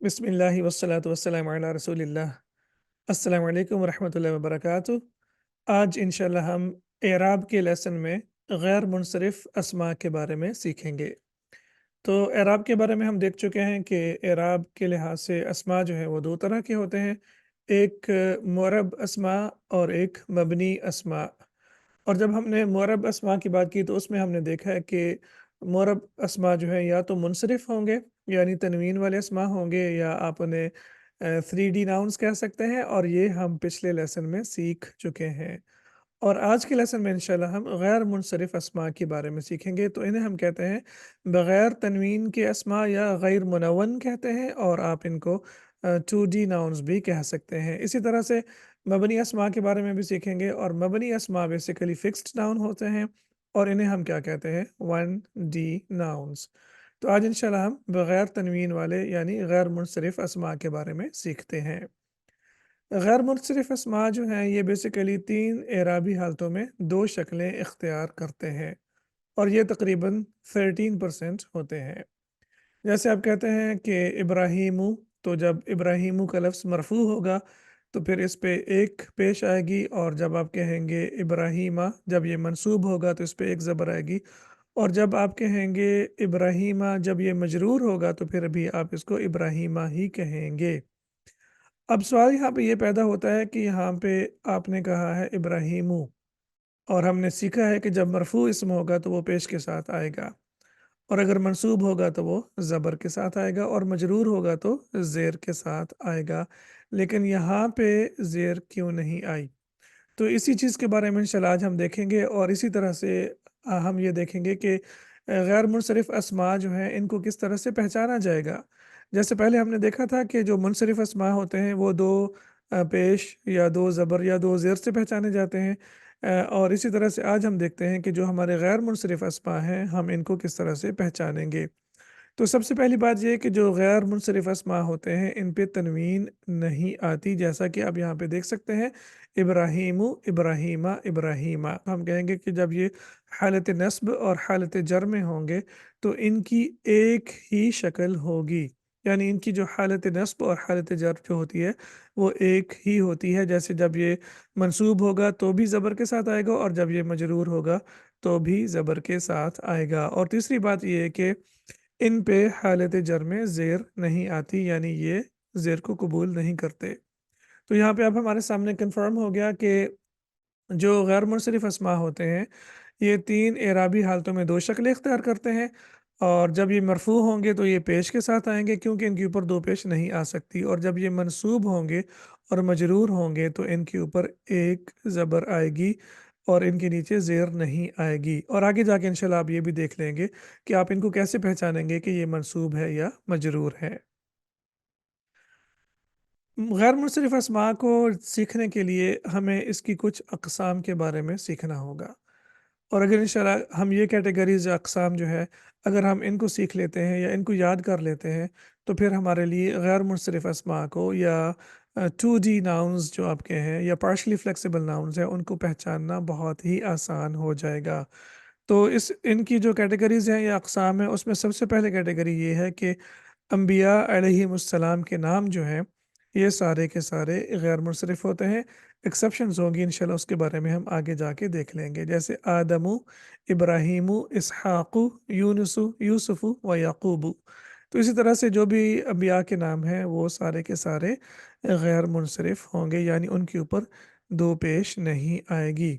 बिस्मिल्लाहि वस्सलातु वस्सलामु अला रसूलिल्लाह। अस्सलामु अलैकुम वरहमतुल्लाहि वबरकातुह। आज इंशाल्लाह हम एराब के लेसन में गैर मुनसरिफ अस्मा के बारे में सीखेंगे। तो एराब के बारे में हम देख चुके हैं कि एराब के लिहाज से अस्मा जो है वो दो तरह के होते हैं, एक मुअरब अस्मा और एक मबनी अस्मा। और जब हमने मुअरब अस्मा की बात की तो उसमें हमने देखा है कि मुअरब अस्मा जो है या तो मुनसरिफ होंगे यानी तनवीन वाले अस्मा होंगे, या आप उन्हें 3D नाउन्स कह सकते हैं, और ये हम पिछले लेसन में सीख चुके हैं। और आज के लेसन में इंशाल्लाह हम गैर मुनसरिफ अस्मा के बारे में सीखेंगे। तो इन्हें हम कहते हैं बग़ैर तनवीन के अस्मा या गैर मुनव्वन कहते हैं, और आप इनको 2D नाउन्स भी कह सकते हैं। इसी तरह से मबनी अस्मा के बारे में भी सीखेंगे, और मबनी अस्मा बेसिकली फिक्स्ड नाउन होते हैं, और इन्हें हम क्या कहते हैं 1D नाउन्स। तो आज इंशाल्लाह हम बग़ैर तनवीन वाले यानी गैर मुनसरिफ अस्मा के बारे में सीखते हैं। गैर मुनसरिफ अस्मा जो हैं ये बेसिकली 3 एराबी हालतों में 2 शक्लें इख्तियार करते हैं, और ये तकरीबन 13% होते हैं। जैसे आप कहते हैं कि इब्राहीमु, तो जब इब्राहीमु का लफ्ज़ मरफ़ू होगा तो फिर इस पे एक पेश आएगी, और जब आप कहेंगे इब्राहीमा, जब ये मंसूब होगा तो इस पे एक ज़बर आएगी, और जब आप कहेंगे इब्राहीमा जब ये मजरूर होगा तो फिर भी आप इसको इब्राहीमा ही कहेंगे। अब सवाल यहाँ पे ये पैदा होता है कि यहाँ पे आपने कहा है इब्राहीमु, और हमने सीखा है कि जब मरफ़ू इस्म होगा तो वो पेश के साथ आएगा, और अगर मंसूब होगा तो वो ज़बर के साथ आएगा, और मजरूर होगा तो ज़ेर के साथ आएगा। लेकिन यहाँ पे ज़ेर क्यों नहीं आई? तो इसी चीज़ के बारे में इंशाल्लाह आज हम देखेंगे, और इसी तरह से हम ये देखेंगे कि गैर मुनसरिफ अस्मा जो हैं इनको किस तरह से पहचाना जाएगा। जैसे पहले हमने देखा था कि जो मुनसरिफ अस्मा होते हैं वो 2 पेश या 2 ज़बर या 2 ज़ेर से पहचाने जाते हैं। और इसी तरह से आज हम देखते हैं कि जो हमारे गैर मुनसरिफ अस्मा हैं हम इनको किस तरह से पहचानेंगे। तो सबसे पहली बात ये है कि जो गैर मुनसरिफ अस्मा होते हैं इन पे तनवीन नहीं आती, जैसा कि आप यहाँ पे देख सकते हैं इब्राहीमु, इब्राहीमा, इब्राहीमा। हम कहेंगे कि जब ये हालत नस्ब और हालत जर में होंगे तो इनकी एक ही शक्ल होगी, यानी इनकी जो हालत नस्ब और हालत जर जो होती है वो एक ही होती है। जैसे जब ये मंसूब होगा तो भी ज़बर के साथ आएगा, और जब ये मजरूर होगा तो भी ज़बर के साथ आएगा। और तीसरी बात ये है कि इन पे हालत जर में ज़ेर नहीं आती, यानी ये ज़ेर को कबूल नहीं करते। तो यहाँ पे अब हमारे सामने कन्फर्म हो गया कि जो गैर मुनसरिफ अस्मा होते हैं ये 3 एराबी हालतों में 2 शक्लें इख्तियार करते हैं, और जब ये मरफ़ू होंगे तो ये पेश के साथ आएंगे क्योंकि इनके ऊपर 2 पेश नहीं आ सकती, और जब ये मंसूब होंगे और मजरूर होंगे तो इनके ऊपर एक ज़बर आएगी और इनके नीचे ज़ेर नहीं आएगी। और आगे जाके इंशाल्लाह आप ये भी देख लेंगे कि आप इनको कैसे पहचानेंगे कि ये मंसूब है या मजरूर है। गैर मुनसरिफ अस्मा को सीखने के लिए हमें इसकी कुछ अक़साम के बारे में सीखना होगा, और अगर इंशाल्लाह हम ये कैटेगरीज़ या अक़साम जो है अगर हम इनको सीख लेते हैं या इनको याद कर लेते हैं तो फिर हमारे लिए गैर मुनसरिफ अस्मा को या 2D नाउन्स जो आपके हैं या पार्शली फ्लेक्सिबल नाउन्स हैं उनको पहचानना बहुत ही आसान हो जाएगा। तो इस इनकी जो कैटेगरीज़ हैं या अक़साम हैं उसमें सबसे पहले कैटेगरी ये है कि अम्बिया अलैहिमुस्सलाम के नाम जो हैं ये सारे के सारे गैर मुनसरिफ होते हैं। एक्सेप्शंस होंगी इंशाल्लाह उसके बारे में हम आगे जाके देख लेंगे, जैसे आदमु, इब्राहीमु, इसहाक़ु, यूनुसु, यूसुफ़ु व याक़ूबु। तो इसी तरह से जो भी अम्बिया के नाम हैं वो सारे के सारे गैर मुनसरिफ होंगे, यानी उनके ऊपर 2 पेश नहीं आएगी।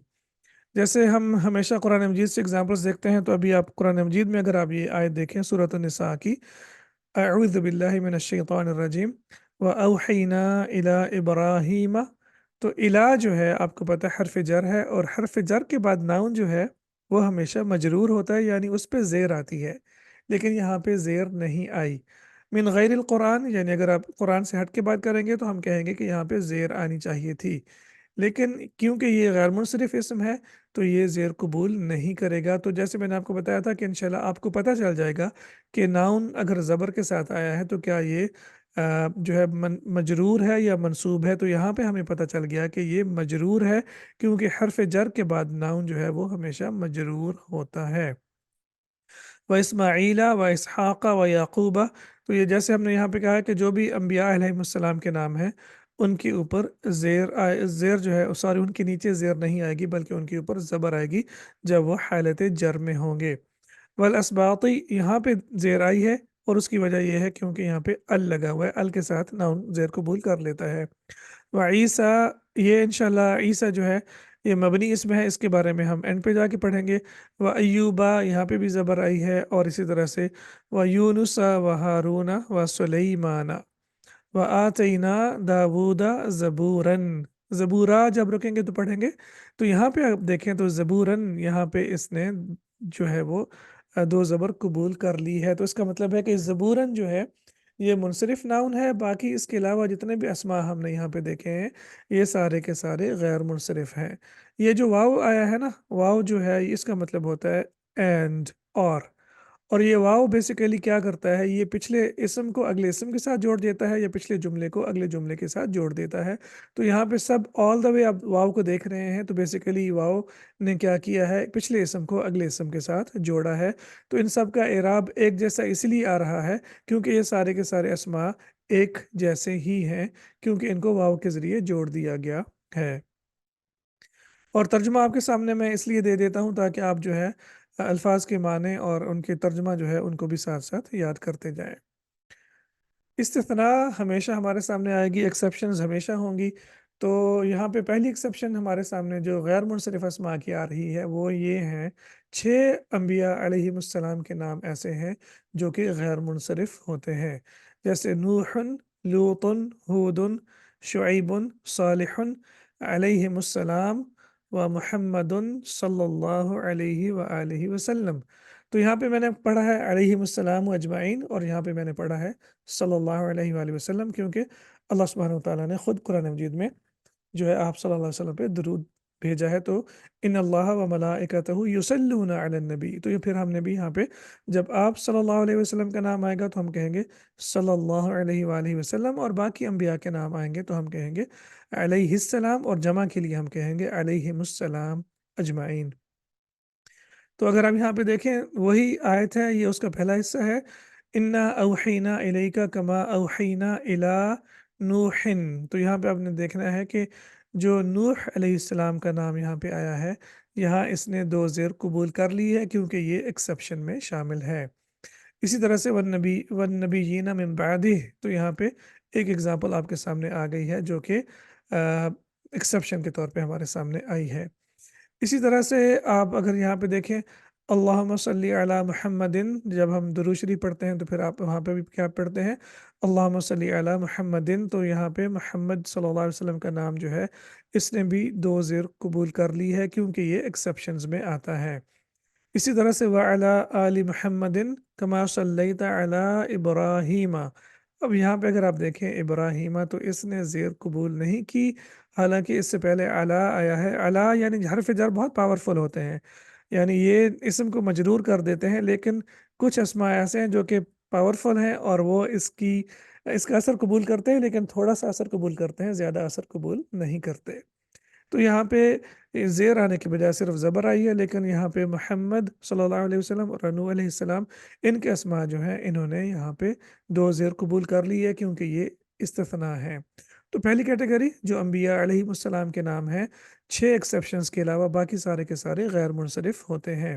जैसे हम हमेशा कुरान मजीद से एग्ज़ाम्पल्स देखते हैं, तो अभी आप कुरान मजीद में अगर आप ये आयत देखें सूरत निसा की, अऊज़ु बिल्लाहि मिनश शैतानिर रजीम व औहैना इला इब्राहीम। तो इला जो है आपको पता है हर्फ जर है, और हर्फ जर के बाद नाउन जो है वो हमेशा मजरूर होता है, यानी उस पे ज़ेर आती है, लेकिन यहाँ पे ज़ेर नहीं आई। मिन गैरिल कुरान, यानी अगर आप कुरान से हट के बात करेंगे तो हम कहेंगे कि यहाँ पे ज़ेर आनी चाहिए थी, लेकिन क्योंकि ये गैर मुनसरिफ इसम है तो ये ज़ेर कबूल नहीं करेगा। तो जैसे मैंने आपको बताया था कि इंशाल्लाह आपको पता चल जाएगा कि नाउन अगर ज़बर के साथ आया है तो क्या ये जो है मजरूर है या मंसूब है। तो यहाँ पे हमें पता चल गया कि ये मजरूर है, क्योंकि हर्फ जर के बाद नाउन जो है वो हमेशा मजरूर होता है। व इस्माईला व इसहाक़ा व याक़ूबा, تو یہ جیسے ہم نے یہاں پہ کہا ہے کہ جو بھی انبیاء علیہم السلام کے نام ہیں ان کے اوپر زیر جو ہے سوری ان کے نیچے زیر نہیں آئے گی بلکہ ان کے اوپر زبر آئے گی جب وہ حالت جر میں ہوں گے۔ والاسباطی یہاں پہ زیر آئی ہے اور اس کی وجہ یہ ہے کیونکہ یہاں پہ ال لگا ہوا ہے، ال کے ساتھ ناؤن زیر قبول کر لیتا ہے۔ وعیسیٰ، یہ انشاءاللہ عیسیٰ جو ہے یہ مبنی اسم ہے، اس کے بارے میں ہم اینڈ پہ جا کے پڑھیں گے۔ وَأَيُّوبَ، یہاں پہ بھی زبر آئی ہے، اور اسی طرح سے وَيُونُسَ وَهَارُونَ وَسُلَيْمَانَ وَآتَيْنَا دَاوُودَ زَبُورًا۔ زبورا جب رکیں گے تو پڑھیں گے، تو یہاں پہ آپ دیکھیں تو زبوراً یہاں پہ اس نے جو ہے وہ دو زبر قبول کر لی ہے، تو اس کا مطلب ہے کہ زبوراً جو ہے یہ منصرف ناؤن ہے، باقی اس کے علاوہ جتنے بھی اسماء ہم نے یہاں پہ دیکھے ہیں یہ سارے کے سارے غیر منصرف ہیں۔ یہ جو واو آیا ہے نا، واو جو ہے اس کا مطلب ہوتا ہے اینڈ، اور یہ واو بیسیکلی کیا کرتا ہے، یہ پچھلے اسم کو اگلے اسم کے ساتھ جوڑ دیتا ہے یا پچھلے جملے کو اگلے جملے کے ساتھ جوڑ دیتا ہے۔ تو یہاں پہ سب آل دا وے آپ واو کو دیکھ رہے ہیں، تو بیسیکلی واو نے کیا کیا ہے، پچھلے اسم کو اگلے اسم کے ساتھ جوڑا ہے۔ تو ان سب کا اعراب ایک جیسا اس لیے آ رہا ہے کیونکہ یہ سارے کے سارے اسماء ایک جیسے ہی ہیں، کیونکہ ان کو واو کے ذریعے جوڑ دیا گیا ہے۔ اور ترجمہ آپ کے سامنے میں اس لیے دے دیتا ہوں تاکہ آپ جو ہے الفاظ کے معنی اور ان کے ترجمہ جو ہے ان کو بھی ساتھ ساتھ یاد کرتے جائیں۔ استثناء ہمیشہ ہمارے سامنے آئے گی، ایکسیپشنز ہمیشہ ہوں گی۔ تو یہاں پہ پہلی ایکسیپشن ہمارے سامنے جو غیر منصرف اسماء کی آ رہی ہے وہ یہ ہیں، 6 انبیاء علیہم السلام کے نام ایسے ہیں جو کہ غیر منصرف ہوتے ہیں، جیسے نوح، لوط، ہود، شعیب، صالح علیہم السلام و محمد صلی اللہ علیہ وآلہ وسلم۔ تو یہاں پہ میں نے پڑھا ہے علیہم السلام اجمعین، اور یہاں پہ میں نے پڑھا ہے صلی اللہ علیہ وآلہ وسلم، کیونکہ اللہ سبحانہ وتعالیٰ نے خود قرآن مجید میں جو ہے آپ صلی اللہ علیہ وسلم پہ درود بھیجا ہے، تو ان اللہ و ملائکتہ یصلون علی النبی، تو یہ پھر ہم نے بھی یہاں پہ جب آپ صلی اللہ علیہ وسلم کا نام آئے گا تو ہم کہیں گے صلی اللہ علیہ وآلہ وسلم، اور باقی انبیاء کے نام آئیں گے تو ہم کہیں گے علیہ السلام، اور جمع کے لیے ہم کہیں گے علیہم السلام اجمعین۔ تو اگر آپ یہاں پہ دیکھیں وہی آیت ہے، یہ اس کا پہلا حصہ ہے، انا اوحینا الیکا کما اوحینا الی نوح۔ تو یہاں پہ آپ نے دیکھنا ہے کہ جو نوح علیہ السلام کا نام یہاں پہ آیا ہے، یہاں اس نے دو زیر قبول کر لی ہے کیونکہ یہ ایکسیپشن میں شامل ہے۔ اسی طرح سے والنبیین من بعدہ، تو یہاں پہ ایک ایگزامپل آپ کے سامنے آ گئی ہے جو کہ ایکسیپشن کے طور پہ ہمارے سامنے آئی ہے۔ اسی طرح سے آپ اگر یہاں پہ دیکھیں اللہم صلی علی محمد، جب ہم درود شریف پڑھتے ہیں تو پھر آپ وہاں پہ بھی کیا پڑھتے ہیں، اللہم صلی علی محمد، تو یہاں پہ محمد صلی اللہ علیہ وسلم کا نام جو ہے اس نے بھی دو زیر قبول کر لی ہے کیونکہ یہ ایکسیپشنز میں آتا ہے۔ اسی طرح سے وَعَلَىٰ آلِ محمد كَمَا صَلَّيْتَ عَلَىٰ إِبْرَاهِيمَ، اب یہاں پہ اگر آپ دیکھیں ابراہیمہ تو اس نے زیر قبول نہیں کی، حالانکہ اس سے پہلے علا آیا ہے۔ علا یعنی حرف جر بہت پاورفل ہوتے ہیں، یعنی یہ اسم کو مجرور کر دیتے ہیں، لیکن کچھ اسماء ایسے ہیں جو کہ پاورفل ہیں اور وہ اس کا اثر قبول کرتے ہیں، لیکن تھوڑا سا اثر قبول کرتے ہیں، زیادہ اثر قبول نہیں کرتے۔ تو یہاں پہ زیر آنے کے بجائے صرف زبر آئی ہے، لیکن یہاں پہ محمد صلی اللہ علیہ وسلم اور نوح علیہ السلام ان کے اسماء جو ہیں انہوں نے یہاں پہ دو زیر قبول کر لی ہے کیونکہ یہ استثناء ہے۔ تو پہلی کیٹیگری جو انبیاء علیہ السلام کے نام ہیں، 6 ایکسیپشنز کے علاوہ باقی سارے کے سارے غیر منصرف ہوتے ہیں۔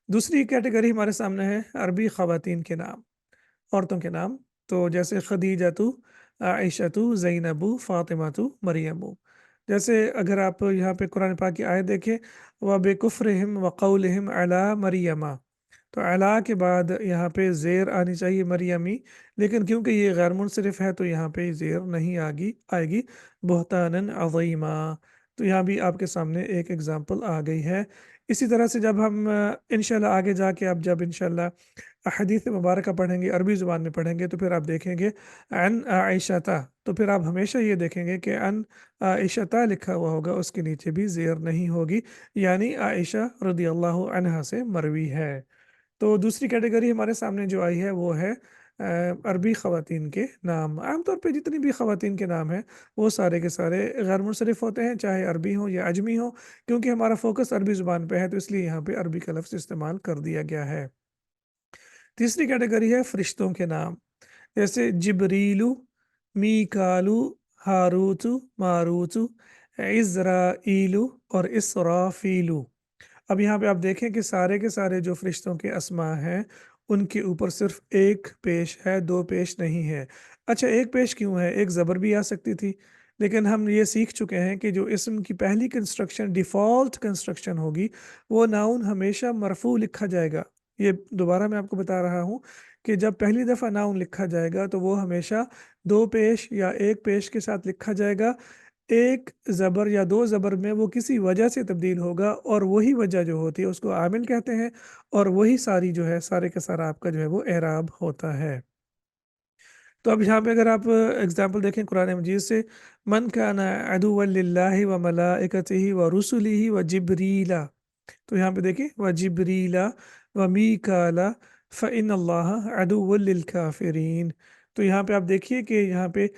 دوسری کیٹیگری ہمارے سامنے ہے عربی خواتین کے نام، عورتوں کے نام، تو جیسے خدیجہ، عائشہ، زینب، فاطمہ، مریم۔ جیسے اگر آپ یہاں پہ قرآن پاک کی آیت دیکھیں وَبِكُفْرِهِمْ وَقَوْلِهِمْ عَلَىٰ مَرْيَمَ، تو علا کے بعد یہاں پہ زیر آنی چاہیے مریمی، لیکن کیونکہ یہ غیر منصرف ہے تو یہاں پہ زیر نہیں آئے گی، بہتانً عظیما، تو یہاں بھی آپ کے سامنے ایک ایگزامپل آ گئی ہے۔ اسی طرح سے جب ہم انشاءاللہ آگے جا کے اب جب انشاءاللہ احادیث مبارکہ پڑھیں گے، عربی زبان میں پڑھیں گے، تو پھر آپ دیکھیں گے عن عائشہ، تو پھر آپ ہمیشہ یہ دیکھیں گے کہ عن عائشہ لکھا ہوا ہوگا، اس کے نیچے بھی زیر نہیں ہوگی، یعنی عائشہ رضی اللہ عنہا سے مروی ہے۔ تو دوسری کیٹیگری ہمارے سامنے جو آئی ہے وہ ہے عربی خواتین کے نام۔ عام طور پہ جتنی بھی خواتین کے نام ہیں وہ سارے کے سارے غیر منصرف ہوتے ہیں، چاہے عربی ہوں یا عجمی ہوں، کیونکہ ہمارا فوکس عربی زبان پہ ہے تو اس لیے یہاں پہ عربی کا لفظ استعمال کر دیا گیا ہے۔ तीसरी कैटेगरी है फरिश्तों के नाम, जैसे जिब्रीलु, मीकालु, हारूतु, मारूतु, इज़राइलु और इसराफीलु। अब यहाँ पे आप देखें कि सारे के सारे जो फरिश्तों के अस्मा हैं, उनके ऊपर सिर्फ एक पेश है, दो पेश नहीं है। अच्छा, एक पेश क्यों है? एक ज़बर भी आ सकती थी, लेकिन हम ये सीख चुके हैं कि जो इस्म की पहली कंस्ट्रक्शन डिफ़ॉल्ट कंस्ट्रक्शन होगी, वो नाउन हमेशा मरफ़ू लिखा जाएगा। ये दोबारा मैं आपको बता रहा हूँ कि जब पहली दफ़ा नाउन लिखा जाएगा तो वो हमेशा दो पेश या एक पेश के साथ लिखा जाएगा। एक ज़बर या दो ज़बर में वो किसी वजह से तब्दील होगा और वही वजह जो होती है उसको आमिल कहते हैं, और वही सारी जो है सारे का सारा आपका जो है वो एराब होता है। तो अब यहाँ पे अगर आप एग्ज़ाम्पल देखें कुरान मजीद से, मन काना अदुव्वन लिल्लाहि व मलाइकतिही व रुसुलिही व जिब्रीला, तो यहाँ पे देखिए व जिब्रीला व मीकाला फ़इन्नल्लाह अदुव्वुल लिल काफ़िरीन। तो यहाँ पे आप देखिए कि यहाँ पे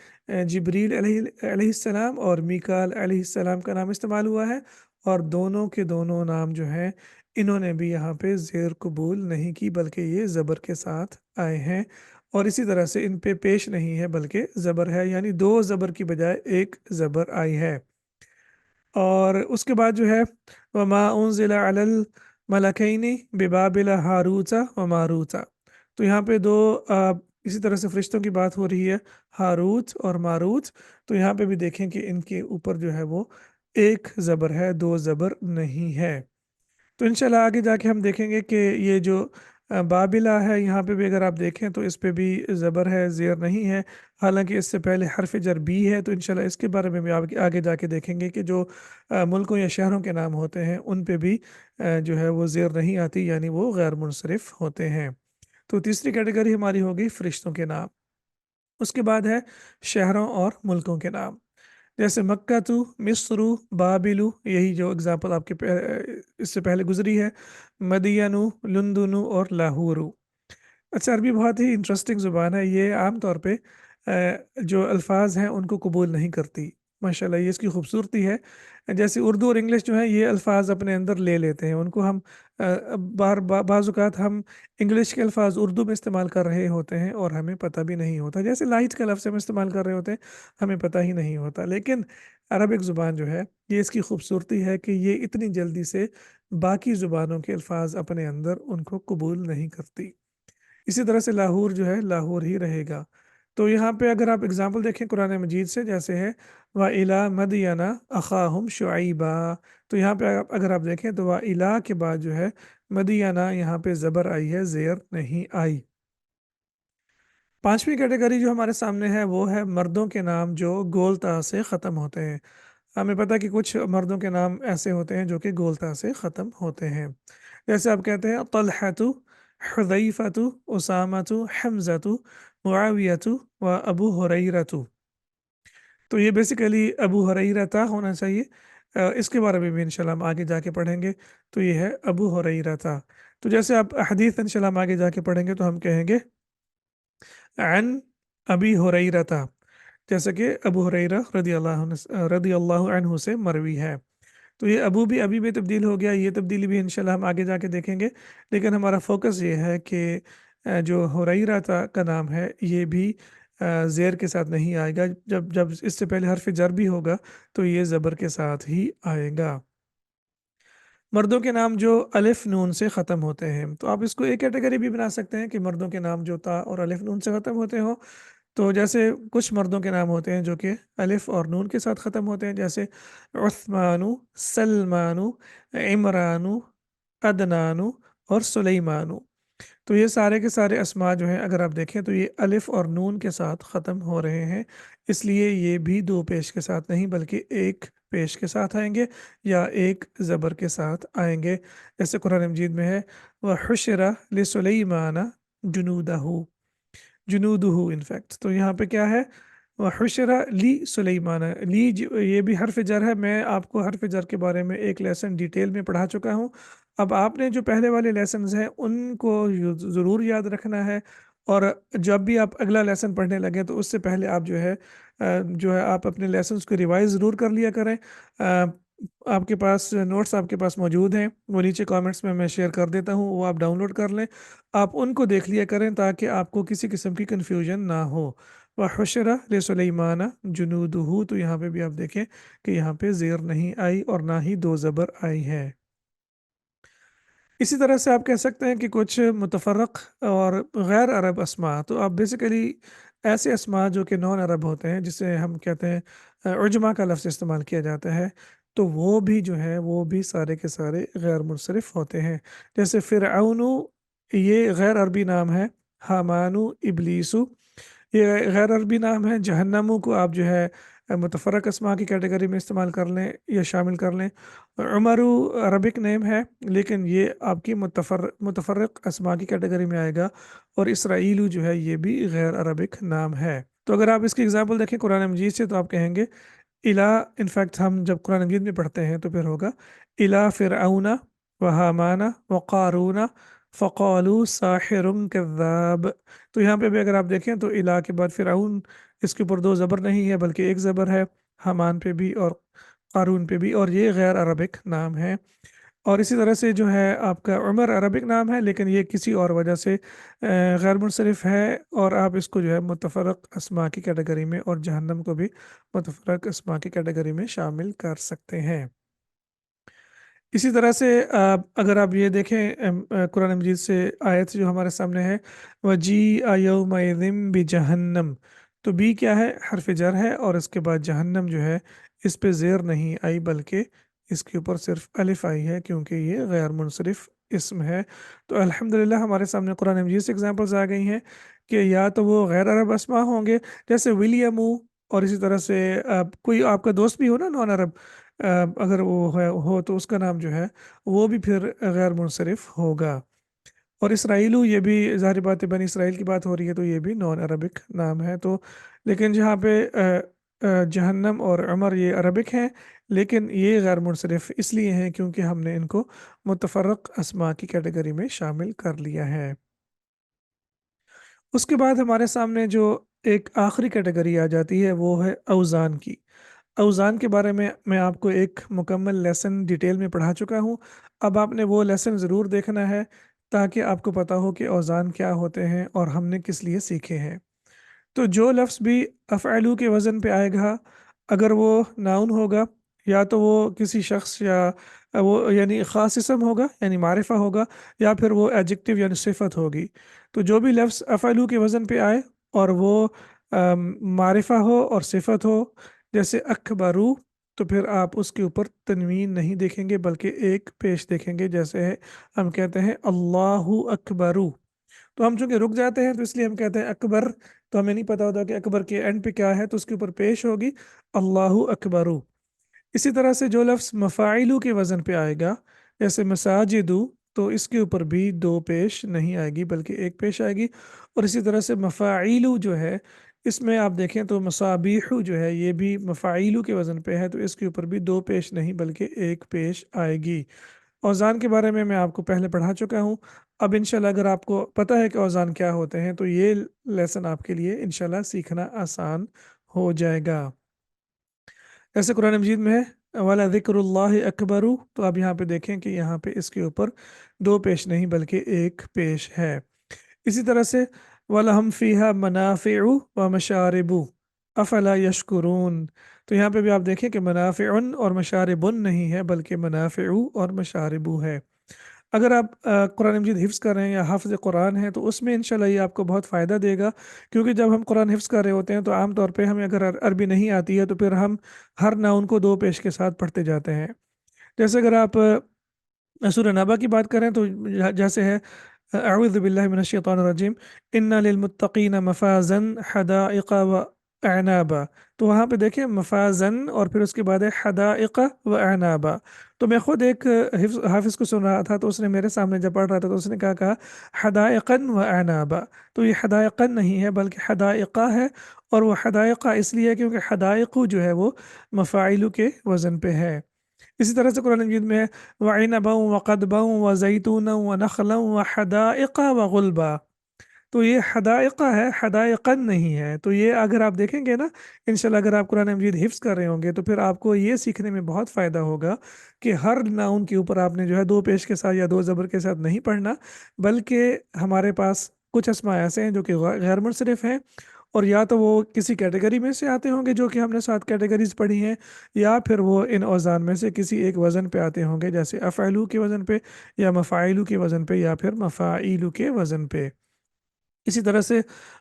जिब्रील अलैहिस्सलाम और मीकाल अलैहिस्सलाम का नाम इस्तेमाल हुआ है, और दोनों के दोनों नाम जो हैं इन्होंने भी यहाँ पे ज़ेर कबूल नहीं की, बल्कि ये ज़बर के साथ आए हैं। और इसी तरह से इन पे पेश नहीं है बल्कि ज़बर है, यानी दो ज़बर की बजाय एक ज़बर आई है। और उसके बाद जो है वमा उनज़िला अलल मलकैनि बिबाबिल हारूता व मारूता, तो यहाँ पे दो इसी तरह से फरिश्तों की बात हो रही है, हारूत और मारूत। तो यहाँ पे भी देखें कि इनके ऊपर जो है वो एक ज़बर है, दो ज़बर नहीं है। तो इंशाल्लाह आगे जाके हम देखेंगे कि ये जो बाबिला है, यहाँ पे भी अगर आप देखें तो इस पे भी ज़बर है, ज़ेर नहीं है। हालांकि इससे पहले हरफ जर बी है, तो इंशाल्लाह इसके बारे में भी आगे आगे जाके देखेंगे कि जो मुल्कों या शहरों के नाम होते हैं उन पे भी जो है वो ज़ेर नहीं आती, यानी वो गैर मुनसरिफ होते हैं। तो तीसरी कैटेगरी हमारी हो गई फरिश्तों के नाम। उसके बाद है शहरों और मुल्कों के नाम, जैसे मक्का तो, मिस्रू, बाबिलु, यही जो एग्जांपल आपके इससे पहले गुजरी है, मदियनु, लुंदुनु और लाहौरू। अच्छा, अरबी बहुत ही इंटरेस्टिंग ज़ुबान है। ये आम तौर पे जो अल्फाज हैं उनको कबूल नहीं करती। माशाल्लाह, ये इसकी खूबसूरती है। जैसे उर्दू और इंग्लिश जो है ये अल्फाज अपने अंदर ले लेते हैं, उनको हम बाज़ हम इंग्लिश के अल्फाज उर्दू में इस्तेमाल कर रहे होते हैं और हमें पता भी नहीं होता। जैसे लाइट का लफ्ज़ हम इस्तेमाल कर रहे होते हैं, हमें पता ही नहीं होता। लेकिन अरबिक ज़ुबान जो है, ये इसकी खूबसूरती है कि ये इतनी जल्दी से बाकी ज़ुबानों के अल्फाज अपने अंदर उनको कबूल नहीं करती। इसी तरह से लाहौर जो है लाहौर ही रहेगा। तो यहाँ पे अगर आप एग्जांपल देखें कुरान मजीद से, जैसे है व इला मदयना अखाहुम शुआइबा, तो यहाँ पे अगर आप देखें तो व इला के बाद जो है मदयना, यहाँ पे ज़बर आई है, ज़ेर नहीं आई। पांचवी कैटेगरी जो हमारे सामने है वो है मर्दों के नाम जो गोलता से ख़त्म होते हैं। हमें पता है कि कुछ मर्दों के नाम ऐसे होते हैं जो कि गोलता से ख़त्म होते हैं। जैसे आप कहते हैं तलहतु, हुदैफतु, उसामतु, हमज़तु, मुआवियतु व अबू हुरैरतु। तो ये बेसिकली अबू हुरैरता होना चाहिए। इसके बारे में भी इंशाल्लाह हम आगे जाके पढ़ेंगे। तो ये है अबू हुरैरता। तो जैसे आप हदीस इंशाल्लाह हम आगे जाके पढ़ेंगे तो हम कहेंगे अन अबी हुरैरता, जैसे कि अबू हुरैरा रदी अल्लाह अन्हु से मरवी है। तो ये अबू भी अभी में तब्दील हो गया, ये तब्दीली भी इंशाल्लाह हम आगे जाके देखेंगे। लेकिन हमारा फोकस ये है कि जो हुरैरा का नाम है ये भी ज़ेर के साथ नहीं आएगा। जब जब इससे पहले हरफ जर भी होगा तो ये ज़बर के साथ ही आएगा। मर्दों के नाम जो अलिफ नून से ख़त्म होते हैं, तो आप इसको एक कैटेगरी भी बना सकते हैं कि मर्दों के नाम जो ता और अलिफ नून से ख़त्म होते हो। तो जैसे कुछ मर्दों के नाम होते हैं जो कि अलिफ और नून के साथ ख़त्म होते हैं, जैसे उस्मानु, सलमानु, इमरानु, अदनानु और सुलेमानु। तो ये सारे के सारे अस्मा जो हैं अगर आप देखें तो ये अलिफ और नून के साथ ख़त्म हो रहे हैं, इसलिए ये भी दो पेश के साथ नहीं बल्कि एक पेश के साथ आएंगे या एक ज़बर के साथ आएंगे। जैसे कुरान मजीद में है व हुशिरा लिसुलैमाना जुनूदहू, जुनूदहू इनफैक्ट। तो यहाँ पे क्या है, व हुशिरा ली सुलैमाना, ये भी हरफ जर है। मैं आपको हरफ जर के बारे में एक लेसन डिटेल में पढ़ा चुका हूँ। अब आपने जो पहले वाले लेसन्स हैं उनको ज़रूर याद रखना है, और जब भी आप अगला लेसन पढ़ने लगें तो उससे पहले आप जो है आप अपने लेसन्स को रिवाइज ज़रूर कर लिया करें। आपके पास नोट्स आपके पास मौजूद हैं, वो नीचे कमेंट्स में मैं शेयर कर देता हूँ, वो आप डाउनलोड कर लें। आप उनको देख लिया करें ताकि आपको किसी किस्म की कन्फ्यूजन ना हो। व हुशरा सुलेमाना जुनूदहू, तो यहाँ पे भी आप देखें कि यहाँ पे ज़ेर नहीं आई और ना ही दो ज़बर आई है। इसी तरह से आप कह सकते हैं कि कुछ मुतफ़र्रक़ और गैर अरब अस्मा, तो आप बेसिकली ऐसे अस्मा जो कि नॉन अरब होते हैं, जिसे हम कहते हैं उजमा का लफ्ज़ इस्तेमाल किया जाता है, तो वो भी जो है वो भी सारे के सारे गैर मुनसरिफ होते हैं। जैसे फ़िरऔनु, ये गैर अरबी नाम है। हामानु, इबलीसु, ये गैर अरबी नाम है। जहन्नमू को आप जो है मुतफ़र्रक़ अस्मा की कैटेगरी में इस्तेमाल कर लें या शामिल कर लें। उमरू अरबिक नेम है, लेकिन ये आपकी मुतफ़र्रिक़ अस्मा की कैटेगरी में आएगा। और इसराइलू जो है ये भी गैर अरबिक नाम है। तो अगर आप इसकी एग्जांपल देखें कुरान मजीद से, तो आप कहेंगे इला, इनफैक्ट हम जब कुरान मजीद में पढ़ते हैं तो फिर होगा इला फ़िरऔना व हामाना व क़ारूना फ़क़ालू साहिरुन कज़्ज़ाब। तो यहाँ पे भी अगर आप देखें तो इला के बाद फ़िरऔन, इसके ऊपर दो ज़बर नहीं है बल्कि एक ज़बर है, हामान पे भी और क़ारून पे भी, और ये गैर अरबिक नाम है। और इसी तरह से जो है आपका उमर अरबिक नाम है, लेकिन ये किसी और वजह से गैर मुनसरिफ है, और आप इसको जो है मुतफ़र्रक़ अस्मा की कैटेगरी में, और जहन्नम को भी मुतफ़र्रक़ अस्मा की कैटेगरी में शामिल कर सकते हैं। इसी तरह से अगर आप ये देखें कुरान मजीद से आयत जो हमारे सामने है, वजी यौमइज़िम बि जहन्नम, तो बी क्या है, हरफ जर है, और इसके बाद जहन्नम जो है इस पे ज़ेर नहीं आई बल्कि इसके ऊपर सिर्फ अलिफ आई है, क्योंकि ये गैर मुनसरिफ इसम है। तो अल्हम्दुलिल्लाह हमारे सामने कुरान मजीद से एग्जांपल्स आ गई हैं कि या तो वो गैर अरब अस्मा होंगे, जैसे विलियमू, और इसी तरह से कोई आपका दोस्त भी हो ना नॉन अरब, अगर वो है हो तो उसका नाम जो है वो भी फिर गैर मुनसरिफ होगा। और इसराइलू, ये भी ज़ाहिर बात है बनी इसराइल की बात हो रही है, तो ये भी नॉन अरबिक नाम है। तो लेकिन जहाँ पे जहन्नम और उमर ये अरबिक हैं, लेकिन ये गैर मुनसरिफ इसलिए हैं क्योंकि हमने इनको मुतफ़र्रक़ अस्मा की कैटेगरी में शामिल कर लिया है। उसके बाद हमारे सामने जो एक आखिरी कैटेगरी आ जाती है वो है औज़ान की। औज़ान के बारे में मैं आपको एक मुकम्मल लेसन डिटेल में पढ़ा चुका हूँ। अब आपने वो लेसन ज़रूर देखना है ताकि आपको पता हो कि औज़ान क्या होते हैं और हमने किस लिए सीखे हैं। तो जो लफ्ज़ भी अफ़अलू के वज़न पे आएगा, अगर वो नाउन होगा, या तो वो किसी शख्स या वो यानी ख़ास इसम होगा यानी मारिफ़ा होगा, या फिर वो एडजेक्टिव यानी सिफ़त होगी। तो जो भी लफ्ज़ अफ़अलू के वज़न पे आए और वो मारिफ़ा हो और सिफ़त हो, जैसे अकबरू, तो फिर आप उसके ऊपर तनवीन नहीं देखेंगे बल्कि एक पेश देखेंगे। जैसे है, हम कहते हैं अल्लाहु अकबरू, तो हम चूंकि रुक जाते हैं तो इसलिए हम कहते हैं अकबर। तो हमें नहीं पता होता कि अकबर के एंड पे क्या है, तो उसके ऊपर पेश होगी अल्लाहु अकबरु। इसी तरह से जो लफ्ज़ मफ़ाइलू के वज़न पे आएगा, जैसे मसाजिदु, तो इसके ऊपर भी दो पेश नहीं आएगी बल्कि एक पेश आएगी। और इसी तरह से मफ़ाइलू जो है, इसमें आप देखें तो मसाबीहु जो है ये भी मफ़ाइलू के वज़न पे है, तो इसके ऊपर भी दो पेश नहीं बल्कि एक पेश आएगी। औज़ान के बारे में मैं आपको पहले पढ़ा चुका हूँ। अब इंशाल्लाह अगर आपको पता है कि औज़ान क्या होते हैं, तो ये लेसन आपके लिए इंशाल्लाह सीखना आसान हो जाएगा। जैसे कुरान मजीद में है वाला ज़िक्रुल्लाहि अकबरु, तो आप यहाँ पे देखें कि यहाँ पे इसके ऊपर दो पेश नहीं बल्कि एक पेश है। इसी तरह से वलहम फ़ीहा मनाफ़िउ व मशारिबु अफ़ला यशकुरून, तो यहाँ पे भी आप देखें कि मनाफ़िउन और मशारिबुन नहीं है बल्कि मनाफ़िउ और मशारिबु है। अगर आप कुरान मजीद हिफ्ज़ कर रहे हैं या हाफ़िज़ कुरान हैं, तो उसमें इंशाल्लाह ये आपको बहुत फ़ायदा देगा, क्योंकि जब हम कुरान हिफ्ज़ कर रहे होते हैं तो आम तौर पे हमें अगर अरबी नहीं आती है तो फिर हम हर नाउन को दो पेश के साथ पढ़ते जाते हैं। जैसे अगर आप सूरह नबा की बात करें तो जैसे है अऊज़ु बिल्लाहि मिनश शैतानिर रजीम, इन्ना लिल मुत्तक़ीना मफ़ाज़न हदाइक़ व अनाबा, तो वहाँ पे देखिए मफ़ाज़न और फिर उसके बाद है हदाइक़ व अनाबा। तो मैं खुद एक हाफिज़ को सुन रहा था, तो उसने मेरे सामने जब पढ़ रहा था तो उसने क्या कहा, हदाइक़न व अनाबा, तो ये हदाइक़न नहीं है बल्कि हदाइक़ा है। और वो हदाइक़ा इसलिए है क्योंकि हदाइक़ु जो है वो मफ़ाइलु के वज़न पे है। इसी तरह से कुरान मजीद में है वइनबा व क़दबा व ज़ैतूना व नख़ला व हदाइक़ व गुलबा, تو یہ حدائقہ ہے، حدائقن نہیں ہے۔ تو یہ اگر آپ دیکھیں گے نا انشاءاللہ، اگر آپ قرآن مجید حفظ کر رہے ہوں گے تو پھر آپ کو یہ سیکھنے میں بہت فائدہ ہوگا کہ ہر ناؤن کے اوپر آپ نے جو ہے دو پیش کے ساتھ یا دو زبر کے ساتھ نہیں پڑھنا، بلکہ ہمارے پاس کچھ اسماء ایسے ہیں جو کہ غیر منصرف ہیں، اور یا تو وہ کسی کیٹیگری میں سے آتے ہوں گے جو کہ ہم نے 7 کیٹیگریز پڑھی ہیں، یا پھر وہ ان اوزان میں سے کسی ایک وزن پہ آتے ہوں گے، جیسے افعلو کے وزن پہ، یا مفاعلو کے وزن پہ، یا پھر مفاعیلو کے وزن پہ۔ اسی طرح سے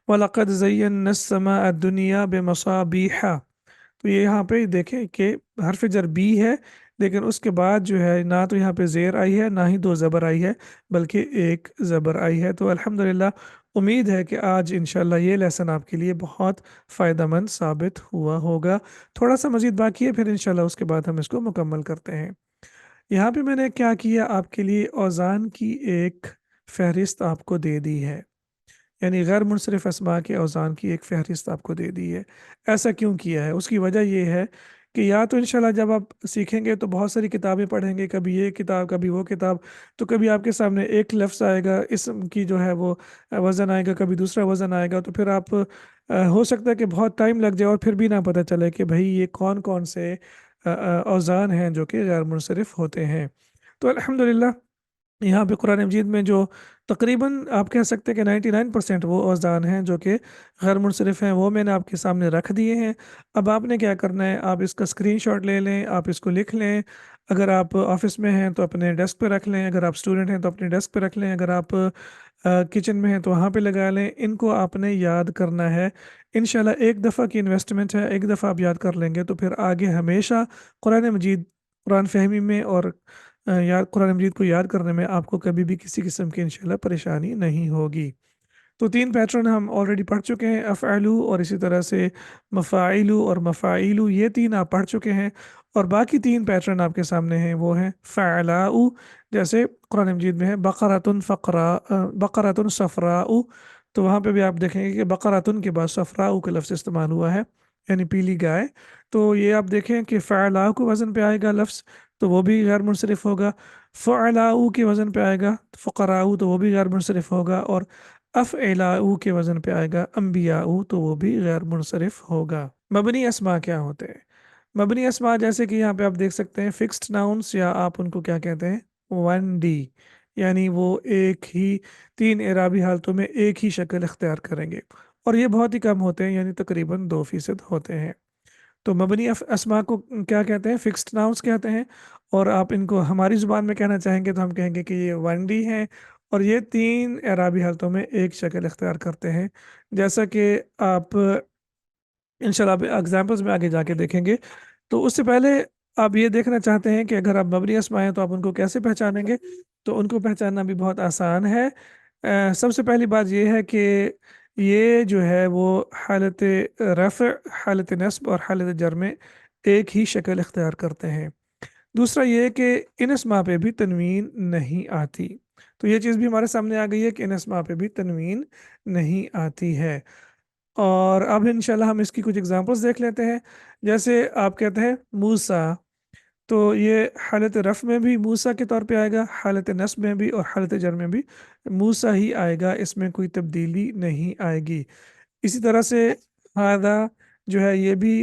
وَلَقَدْ زَيَّنَّا السَّمَاءَ الدُّنْيَا بِمَصَابِيحَ، تو یہ یہاں پہ دیکھیں کہ حرف جر بی ہے، لیکن اس کے بعد جو ہے نہ تو یہاں پہ زیر آئی ہے، نہ ہی دو زبر آئی ہے، بلکہ ایک زبر آئی ہے۔ تو الحمدللہ امید ہے کہ آج انشاءاللہ یہ لیسن آپ کے لیے بہت فائدہ مند ثابت ہوا ہوگا۔ تھوڑا سا مزید باقی ہے، پھر انشاءاللہ اس کے بعد ہم اس کو مکمل کرتے ہیں۔ یہاں پہ میں نے کیا کیا، آپ کے لیے اوزان کی ایک فہرست آپ کو دے دی ہے، یعنی غیر منصرف اسماء کے اوزان کی ایک فہرست آپ کو دے دی ہے۔ ایسا کیوں کیا ہے؟ اس کی وجہ یہ ہے کہ یا تو انشاءاللہ جب آپ سیکھیں گے تو بہت ساری کتابیں پڑھیں گے، کبھی یہ کتاب کبھی وہ کتاب، تو کبھی آپ کے سامنے ایک لفظ آئے گا، اسم کی جو ہے وہ وزن آئے گا، کبھی دوسرا وزن آئے گا، تو پھر آپ ہو سکتا ہے کہ بہت ٹائم لگ جائے اور پھر بھی نہ پتہ چلے کہ بھائی یہ کون کون سے اوزان ہیں جو کہ غیر منصرف ہوتے ہیں۔ تو الحمدللہ یہاں پہ قرآن مجید میں جو تقریباً آپ کہہ سکتے ہیں کہ 99% وہ اوزان ہیں جو کہ غیر منصرف ہیں، وہ میں نے آپ کے سامنے رکھ دیے ہیں۔ اب آپ نے کیا کرنا ہے، آپ اس کا اسکرین شاٹ لے لیں، آپ اس کو لکھ لیں۔ اگر آپ آفس میں ہیں تو اپنے ڈیسک پہ رکھ لیں، اگر آپ اسٹوڈنٹ ہیں تو اپنے ڈیسک پہ رکھ لیں، اگر آپ کچن میں ہیں تو وہاں پہ لگا لیں۔ ان کو آپ نے یاد کرنا ہے۔ انشاءاللہ ایک دفعہ کی انویسٹمنٹ ہے، ایک دفعہ آپ یاد کر لیں گے تو پھر آگے ہمیشہ قرآن مجید، قرآن فہمی میں اور یاد قرآن مجید کو یاد کرنے میں آپ کو کبھی بھی کسی قسم کی انشاءاللہ پریشانی نہیں ہوگی۔ تو 3 پیٹرن ہم آلریڈی پڑھ چکے ہیں، افعلو اور اسی طرح سے مفاعلو اور مفاعیلو، یہ 3 آپ پڑھ چکے ہیں، اور باقی 3 پیٹرن آپ کے سامنے ہیں، وہ ہیں فعلاؤ، جیسے قرآن مجید میں ہے بقرۃ فقرا، بقرۃ صفراء، تو وہاں پہ بھی آپ دیکھیں گے کہ بقرۃ کے بعد صفراء کا لفظ استعمال ہوا ہے، یعنی پیلی گائے۔ تو یہ آپ دیکھیں کہ فعلاؤ کو وزن پہ آئے گا لفظ تو وہ بھی غیر منصرف ہوگا، فعلاؤ کے وزن پہ آئے گا فقراؤ تو وہ بھی غیر منصرف ہوگا، اور افعلاؤ کے وزن پہ آئے گا انبیاؤ تو وہ بھی غیر منصرف ہوگا۔ مبنی اسماء کیا ہوتے ہیں؟ مبنی اسماء جیسے کہ یہاں پہ آپ دیکھ سکتے ہیں فکسڈ ناؤنس، یا آپ ان کو کیا کہتے ہیں 1D، یعنی وہ ایک ہی 3 اعرابی حالتوں میں ایک ہی شکل اختیار کریں گے، اور یہ بہت ہی کم ہوتے ہیں، یعنی تقریباً 2% ہوتے ہیں۔ تو مبنی اسماء کو کیا کہتے ہیں؟ فکسڈ ناؤنس کہتے ہیں، اور آپ ان کو ہماری زبان میں کہنا چاہیں گے تو ہم کہیں گے کہ یہ 1D ہیں، اور یہ 3 اعرابی حالتوں میں ایک شکل اختیار کرتے ہیں، جیسا کہ آپ انشاءاللہ آپ ایگزامپلس میں آگے جا کے دیکھیں گے۔ تو اس سے پہلے آپ یہ دیکھنا چاہتے ہیں کہ اگر آپ مبنی اسماء ہیں تو آپ ان کو کیسے پہچانیں گے؟ تو ان کو پہچاننا بھی بہت آسان ہے۔ سب سے پہلی بات یہ ہے کہ یہ جو ہے وہ حالت رفع، حالت نصب اور حالت جر میں ایک ہی شکل اختیار کرتے ہیں۔ دوسرا یہ کہ ان اسماء پہ بھی تنوین نہیں آتی، تو یہ چیز بھی ہمارے سامنے آ گئی ہے کہ ان اسماء پہ بھی تنوین نہیں آتی ہے۔ اور اب انشاءاللہ ہم اس کی کچھ اگزامپلس دیکھ لیتے ہیں۔ جیسے آپ کہتے ہیں موسیٰ، تو یہ حالت رفع میں بھی موسیٰ کے طور پہ آئے گا، حالت نصب میں بھی اور حالت جر میں بھی موسیٰ ہی آئے گا، اس میں کوئی تبدیلی نہیں آئے گی۔ اسی طرح سے ہذا جو ہے یہ بھی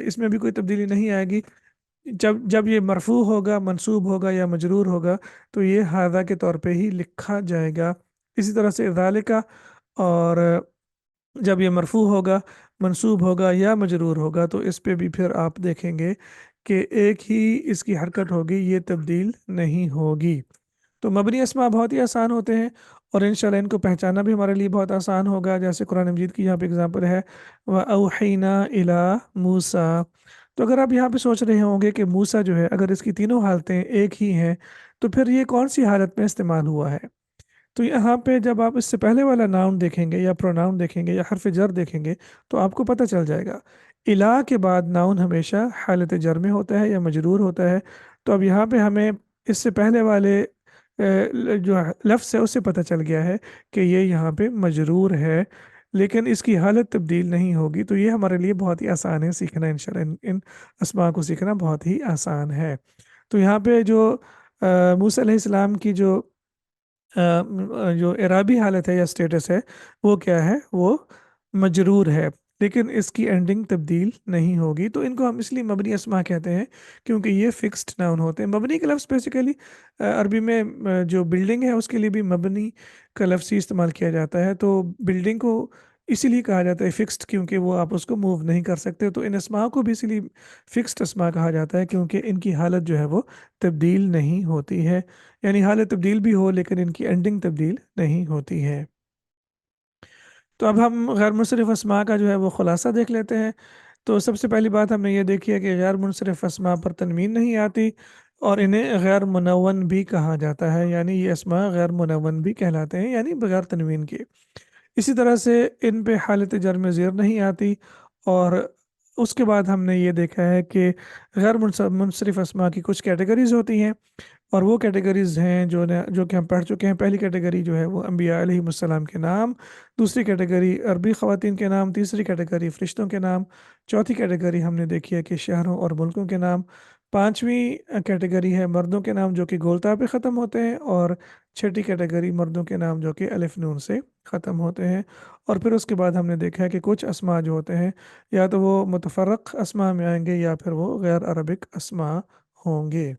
اس میں بھی کوئی تبدیلی نہیں آئے گی۔ جب یہ مرفوع ہوگا، منصوب ہوگا یا مجرور ہوگا تو یہ ہذا کے طور پہ ہی لکھا جائے گا۔ اسی طرح سے ذالک، اور جب یہ مرفوع ہوگا، منصوب ہوگا یا مجرور ہوگا تو اس پہ بھی پھر آپ دیکھیں گے کہ ایک ہی اس کی حرکت ہوگی، یہ تبدیل نہیں ہوگی۔ تو مبنی اسماء بہت ہی آسان ہوتے ہیں، اور انشاءاللہ ان کو پہچاننا بھی ہمارے لیے بہت آسان ہوگا۔ جیسے قرآن مجید کی یہاں پہ اگزامپل ہے وَأَوْحَيْنَا إِلَىٰ مُوسَىٰ، تو اگر آپ یہاں پہ سوچ رہے ہوں گے کہ موسیٰ جو ہے اگر اس کی تینوں حالتیں ایک ہی ہیں تو پھر یہ کون سی حالت میں استعمال ہوا ہے؟ تو یہاں پہ جب آپ اس سے پہلے والا ناؤن دیکھیں گے یا پروناؤن دیکھیں گے یا حرف جر دیکھیں گے تو آپ کو پتہ چل جائے گا۔ الہ کے بعد ناؤن ہمیشہ حالت جر میں ہوتا ہے یا مجرور ہوتا ہے، تو اب یہاں پہ ہمیں اس سے پہلے والے جو لفظ ہے اس سے پتہ چل گیا ہے کہ یہ یہاں پہ مجرور ہے، لیکن اس کی حالت تبدیل نہیں ہوگی۔ تو یہ ہمارے لیے بہت ہی آسان ہے سیکھنا، انشاءاللہ ان اسماء کو سیکھنا بہت ہی آسان ہے۔ تو یہاں پہ جو موسیٰ علیہ السلام کی جو जो एराबी हालत है या स्टेटस है वो क्या है, वो मजरूर है, लेकिन इसकी एंडिंग तब्दील नहीं होगी। तो इनको हम इसलिए मबनी अस्मा कहते हैं क्योंकि ये फिक्स्ड नाउन होते हैं। मबनी का लफ्ज़ बेसिकली अरबी में जो बिल्डिंग है उसके लिए भी मबनी का लफ्ज़ ही इस्तेमाल किया जाता है। तो बिल्डिंग को इसीलिए कहा जाता है फिक्स्ड, क्योंकि वो आप उसको मूव नहीं कर सकते। तो इन अस्मा को भी इसीलिए फिक्स्ड अस्मा कहा जाता है क्योंकि इनकी हालत जो है वो तब्दील नहीं होती है। यानी हालत तब्दील भी हो लेकिन इनकी एंडिंग तब्दील नहीं होती है। तो अब हम गैर मुनसरिफ अस्मा का जो है वो खुलासा देख लेते हैं। तो सबसे पहली बात हमने ये देखी है कि गैर मुनसरिफ अस्मा पर तनवीन नहीं आती और इन्हें गैर मुनव्वन भी कहा जाता है, यानी ये अस्मा गैर मुनव्वन भी कहलाते हैं, यानी बगैर तनवीन के। इसी तरह से इन पे हालत जर में ज़ेर नहीं आती। और उसके बाद हमने ये देखा है कि गैर मुनसरिफ अस्मा की कुछ कैटेगरीज होती हैं, और वो कैटेगरीज़ हैं जो कि हम पढ़ चुके हैं। पहली कैटेगरी जो है वो अम्बिया अलैहिमुस्सलाम के नाम, दूसरी कैटेगरी अरबी ख़वातीन के नाम, तीसरी कैटेगरी फ़रिश्तों के नाम, चौथी कैटेगरी हमने देखी है कि शहरों और मुल्कों के नाम, पांचवी कैटेगरी है मर्दों के नाम जो कि गोलता पे ख़त्म होते हैं, और छठी कैटेगरी मर्दों के नाम जो कि अलिफ नून से ख़त्म होते हैं। और फिर उसके बाद हमने देखा है कि कुछ अस्मा जो होते हैं या तो वो मुतफ़र्रक़ अस्मा में आएंगे या फिर वो गैर अरबिक अस्मा होंगे।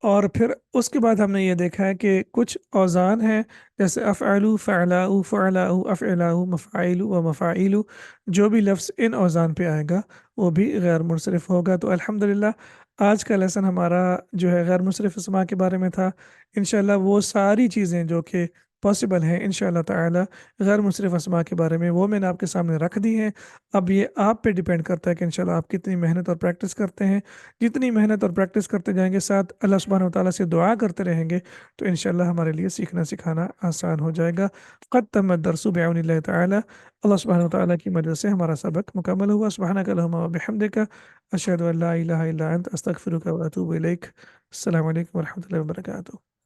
और फिर उसके बाद हमने ये देखा है कि कुछ औज़ान हैं, जैसे अफ़अलु, फ़अलाउ, फ़अलाउ, अफ़अलाउ, मफ़ाइलु व मफ़ाइलु। जो भी लफ्ज़ इन औज़ान पे आएगा वो भी गैर मुनसरिफ़ होगा। तो अल्हम्दुलिल्लाह आज का लेसन हमारा जो है गैर मुनसरिफ़ अस्मा के बारे में था। इंशाअल्लाह वो सारी चीज़ें जो कि पॉसिबल हैं इंशाअल्लाह ताला गैर मुनसरिफ़ अस्मा के बारे में, वो मैंने आपके सामने रख दी हैं। अब ये आप पे डिपेंड करता है कि इंशाअल्लाह आप कितनी मेहनत और प्रैक्टिस करते हैं। जितनी मेहनत और प्रैक्टिस करते जाएंगे, साथ अल्लाह सुब्हानहू व तआला से दुआ करते रहेंगे, तो इंशाअल्लाह हमारे लिए सीखना सिखाना आसान हो जाएगा। क़द तम्मत दर्सु बिअौनिल्लाहि तआला। अल्लाह सुब्हानहू व तआला की मदद से हमारा सबक मुकम्मल हुआ। सुब्हानक अल्लाहुम्मा व बिहम्दिका अशहदु अल्ला इलाहा इल्ला अंत अस्तगफिरुका व अतूबु इलैक। अस्सलामु अलैकुम व रहमतुल्लाहि व बरकातुहू।